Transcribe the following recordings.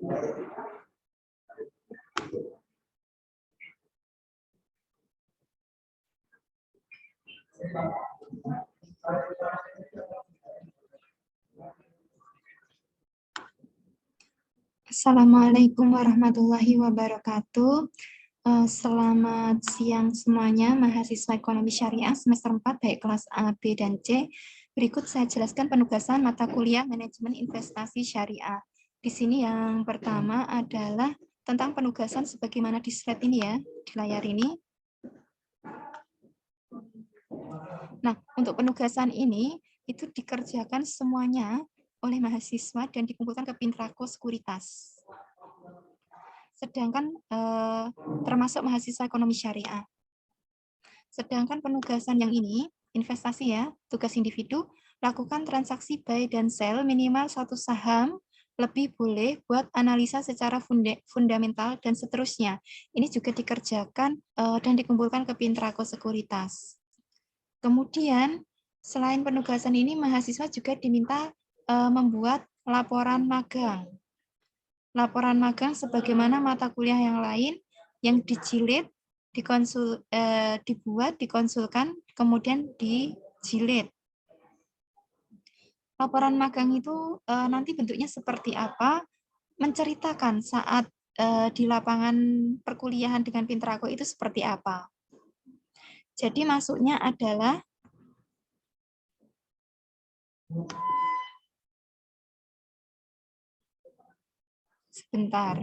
Assalamualaikum warahmatullahi wabarakatuh. Selamat siang semuanya, mahasiswa Ekonomi Syariah semester 4, baik kelas A, B, dan C. Berikut saya jelaskan penugasan mata kuliah Manajemen Investasi Syariah. Di sini yang pertama adalah tentang penugasan sebagaimana di slide ini ya, di layar ini. Nah, untuk penugasan ini, itu dikerjakan semuanya oleh mahasiswa dan dikumpulkan ke Pintrako Sekuritas. Sedangkan termasuk mahasiswa Ekonomi Syariah. Sedangkan penugasan yang ini, investasi ya, tugas individu, lakukan transaksi buy dan sell minimal satu saham, lebih boleh buat analisa secara fundamental dan seterusnya. Ini juga dikerjakan dan dikumpulkan ke Pintrako Sekuritas. Kemudian, selain penugasan ini, mahasiswa juga diminta membuat laporan magang. Laporan magang sebagaimana mata kuliah yang lain yang dijilid, dibuat, dikonsulkan, kemudian dijilid. Laporan magang itu nanti bentuknya seperti apa, menceritakan saat di lapangan perkuliahan dengan Pintrako itu seperti apa. Jadi masuknya adalah sebentar.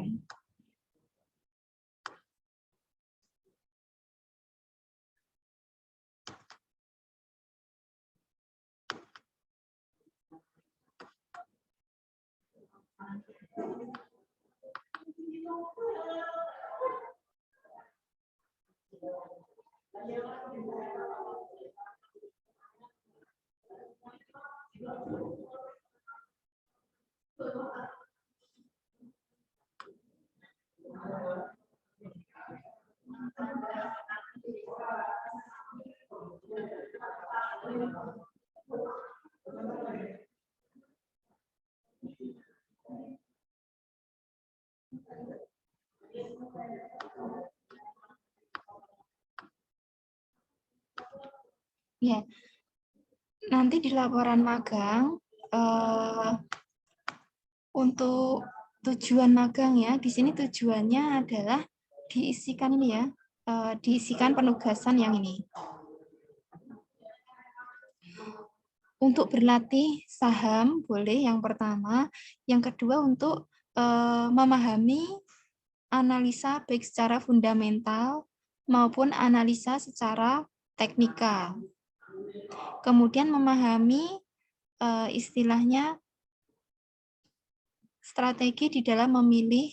Ya, nanti di laporan magang untuk tujuan magang ya, di sini tujuannya adalah diisikan ini ya, diisikan penugasan yang ini. Untuk berlatih saham boleh yang pertama, yang kedua untuk memahami analisa baik secara fundamental maupun analisa secara teknikal. Kemudian memahami istilahnya strategi di dalam memilih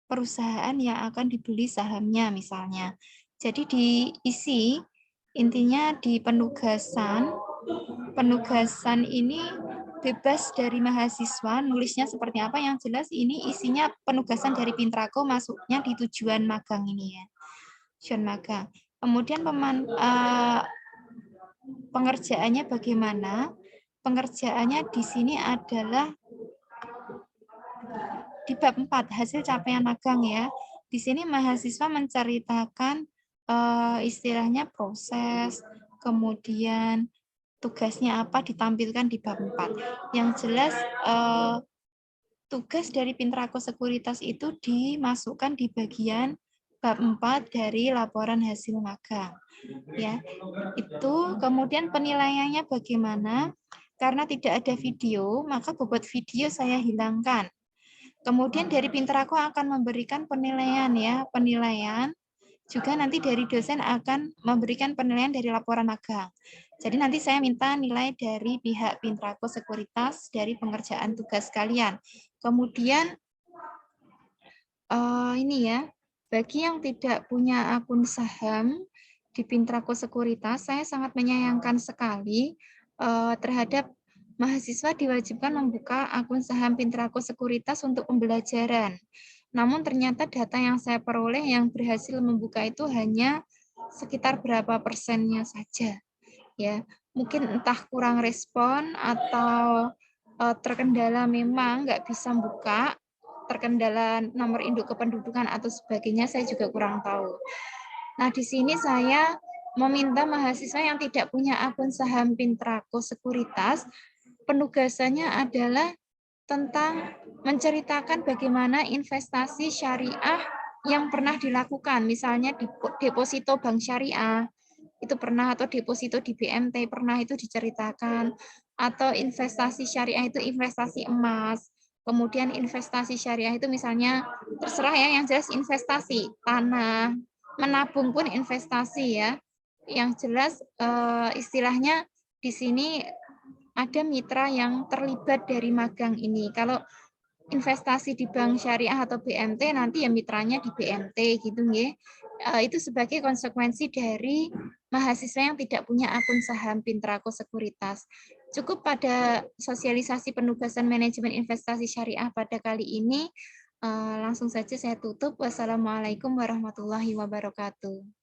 perusahaan yang akan dibeli sahamnya misalnya. Jadi diisi intinya di penugasan ini bebas dari mahasiswa, nulisnya seperti apa, yang jelas ini isinya penugasan dari Pintrako masuknya di tujuan magang ini ya. Tujuan magang. Kemudian pengerjaannya bagaimana? Pengerjaannya di sini adalah di bab 4, hasil capaian magang ya. Di sini mahasiswa menceritakan istilahnya proses, kemudian tugasnya apa ditampilkan di bab 4. Yang jelas tugas dari Pintrako Sekuritas itu dimasukkan di bagian bab 4 dari laporan hasil magang. Ya, itu kemudian penilaiannya bagaimana? Karena tidak ada video, maka bobot video saya hilangkan. Kemudian dari Pintrako akan memberikan penilaian ya, penilaian. Juga nanti dari dosen akan memberikan penilaian dari laporan magang. Jadi nanti saya minta nilai dari pihak Pintrako Sekuritas dari pengerjaan tugas kalian. Kemudian ini ya, bagi yang tidak punya akun saham di Pintrako Sekuritas, saya sangat menyayangkan sekali terhadap mahasiswa diwajibkan membuka akun saham Pintrako Sekuritas untuk pembelajaran. Namun ternyata data yang saya peroleh yang berhasil membuka itu hanya sekitar berapa persennya saja. Ya, mungkin entah kurang respon atau terkendala memang nggak bisa buka. terkendala nomor induk kependudukan atau sebagainya, saya juga kurang tahu. Nah, di sini saya meminta mahasiswa yang tidak punya akun saham Pintrako Sekuritas, penugasannya adalah tentang menceritakan bagaimana investasi syariah yang pernah dilakukan, misalnya deposito bank syariah, itu pernah, atau deposito di BMT pernah, itu diceritakan, atau investasi syariah itu investasi emas, kemudian investasi syariah itu misalnya terserah ya, yang jelas investasi tanah, menabung pun investasi ya, yang jelas istilahnya di sini ada mitra yang terlibat dari magang ini. Kalau investasi di bank syariah atau BMT, nanti ya mitranya di BMT gitu nggih. Itu sebagai konsekuensi dari mahasiswa yang tidak punya akun saham Pintrako Sekuritas. Cukup pada sosialisasi penugasan manajemen investasi syariah pada kali ini. Langsung saja saya tutup. Wassalamualaikum warahmatullahi wabarakatuh.